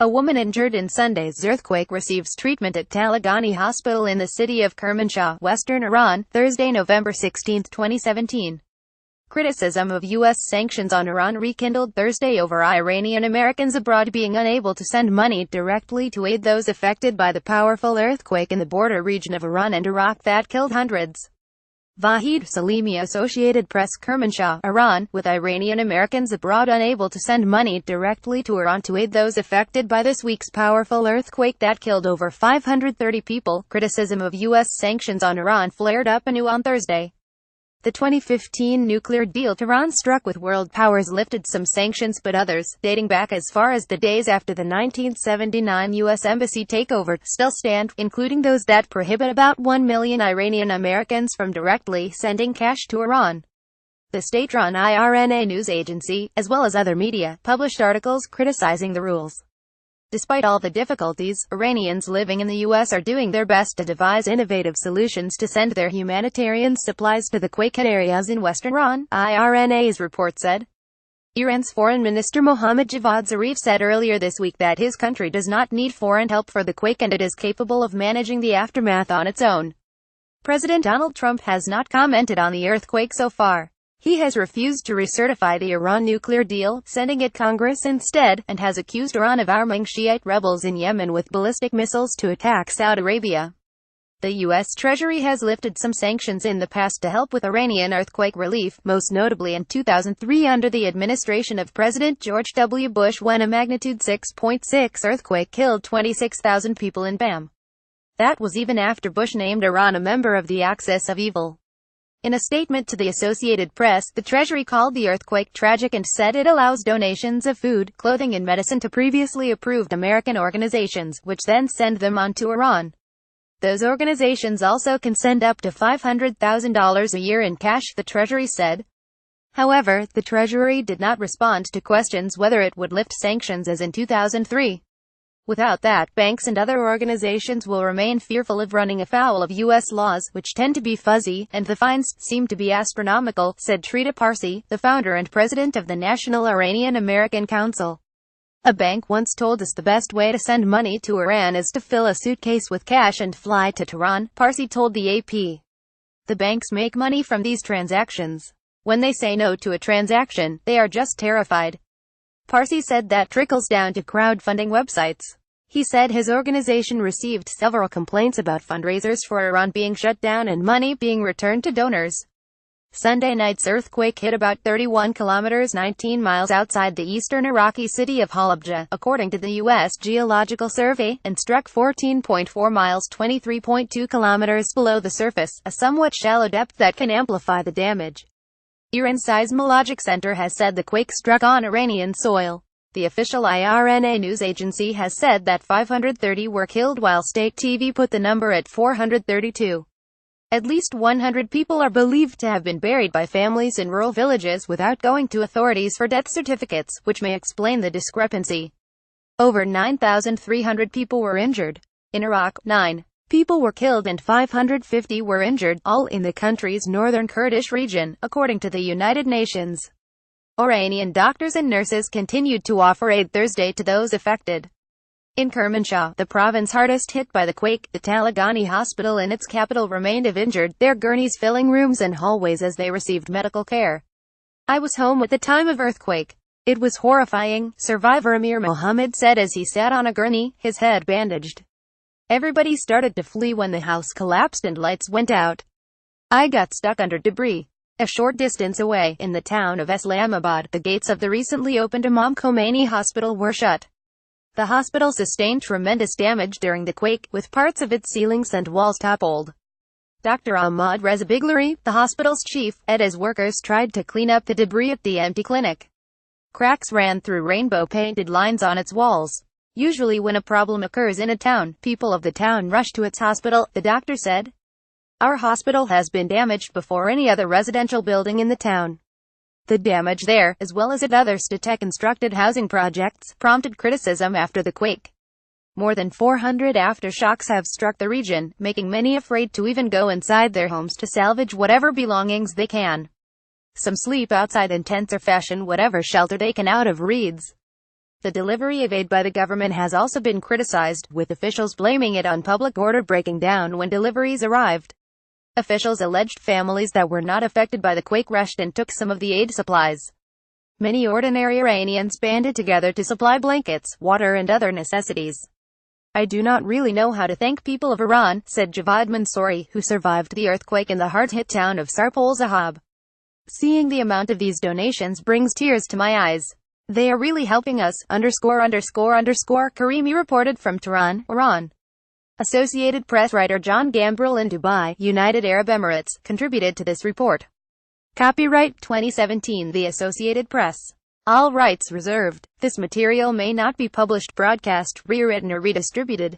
A woman injured in Sunday's earthquake receives treatment at Taleghani Hospital in the city of Kermanshah, western Iran, Thursday, November 16, 2017. Criticism of U.S. sanctions on Iran rekindled Thursday over Iranian Americans abroad being unable to send money directly to aid those affected by the powerful earthquake in the border region of Iran and Iraq that killed hundreds. Vahid SalemiAssociated Press KERMANSHAH, Iran, with Iranian Americans abroad unable to send money directly to Iran to aid those affected by this week's powerful earthquake that killed over 530 people. Criticism of U.S. sanctions on Iran flared up anew on Thursday. The 2015 nuclear deal Tehran struck with world powers lifted some sanctions, but others, dating back as far as the days after the 1979 U.S. embassy takeover, still stand, including those that prohibit about 1 million Iranian Americans from directly sending cash to Iran. The state-run IRNA news agency, as well as other media, published articles criticizing the rules. Despite all the difficulties, Iranians living in the U.S. are doing their best to devise innovative solutions to send their humanitarian supplies to the quake-hit areas in western Iran, IRNA's report said. Iran's Foreign Minister Mohammad Javad Zarif said earlier this week that his country does not need foreign help for the quake and it is capable of managing the aftermath on its own. President Donald Trump has not commented on the earthquake so far. He has refused to recertify the Iran nuclear deal, sending it Congress instead, and has accused Iran of arming Shiite rebels in Yemen with ballistic missiles to attack Saudi Arabia. The U.S. Treasury has lifted some sanctions in the past to help with Iranian earthquake relief, most notably in 2003 under the administration of President George W. Bush when a magnitude 6.6 earthquake killed 26,000 people in Bam. That was even after Bush named Iran a member of the Axis of Evil. In a statement to the Associated Press, the Treasury called the earthquake tragic and said it allows donations of food, clothing and medicine to previously approved American organizations, which then send them on to Iran. Those organizations also can send up to $500,000 a year in cash, the Treasury said. However, the Treasury did not respond to questions whether it would lift sanctions as in 2003. Without that, banks and other organizations will remain fearful of running afoul of U.S. laws, which tend to be fuzzy, and the fines seem to be astronomical, said Trita Parsi, the founder and president of the National Iranian American Council. A bank once told us the best way to send money to Iran is to fill a suitcase with cash and fly to Tehran, Parsi told the AP. The banks make money from these transactions. When they say no to a transaction, they are just terrified. Parsi said that trickles down to crowdfunding websites. He said his organization received several complaints about fundraisers for Iran being shut down and money being returned to donors. Sunday night's earthquake hit about 31 kilometers 19 miles outside the eastern Iraqi city of Halabja, according to the U.S. Geological Survey, and struck 14.4 miles 23.2 kilometers below the surface, a somewhat shallow depth that can amplify the damage. Iran's Seismologic Center has said the quake struck on Iranian soil. The official IRNA news agency has said that 530 were killed while state TV put the number at 432. At least 100 people are believed to have been buried by families in rural villages without going to authorities for death certificates, which may explain the discrepancy. Over 9,300 people were injured. In Iraq, 9 people were killed and 550 were injured, all in the country's northern Kurdish region, according to the United Nations. Iranian doctors and nurses continued to offer aid Thursday to those affected. In Kermanshah, the province hardest hit by the quake, the Taleghani hospital in its capital remained of injured, their gurneys filling rooms and hallways as they received medical care. I was home at the time of earthquake. It was horrifying, survivor Amir Mohammed said as he sat on a gurney, his head bandaged. Everybody started to flee when the house collapsed and lights went out. I got stuck under debris. A short distance away, in the town of Islamabad, the gates of the recently opened Imam Khomeini Hospital were shut. The hospital sustained tremendous damage during the quake, with parts of its ceilings and walls toppled. Dr. Ahmad Reza Biglari, the hospital's chief, said as workers tried to clean up the debris at the empty clinic. Cracks ran through rainbow-painted lines on its walls. Usually when a problem occurs in a town, people of the town rush to its hospital, the doctor said. Our hospital has been damaged before any other residential building in the town. The damage there, as well as at other state-constructed housing projects, prompted criticism after the quake. More than 400 aftershocks have struck the region, making many afraid to even go inside their homes to salvage whatever belongings they can. Some sleep outside in tents or fashion whatever shelter they can out of reeds. The delivery of aid by the government has also been criticized, with officials blaming it on public order breaking down when deliveries arrived. Officials alleged families that were not affected by the quake rushed and took some of the aid supplies. Many ordinary Iranians banded together to supply blankets, water and other necessities. "I do not really know how to thank people of Iran," said Javad Mansouri, who survived the earthquake in the hard-hit town of Sarpol Zahab. "Seeing the amount of these donations brings tears to my eyes. They are really helping us, Karimi reported from Tehran, Iran. Associated Press writer John Gambrell in Dubai, United Arab Emirates, contributed to this report. Copyright 2017 The Associated Press. All rights reserved. This material may not be published, broadcast, rewritten or redistributed.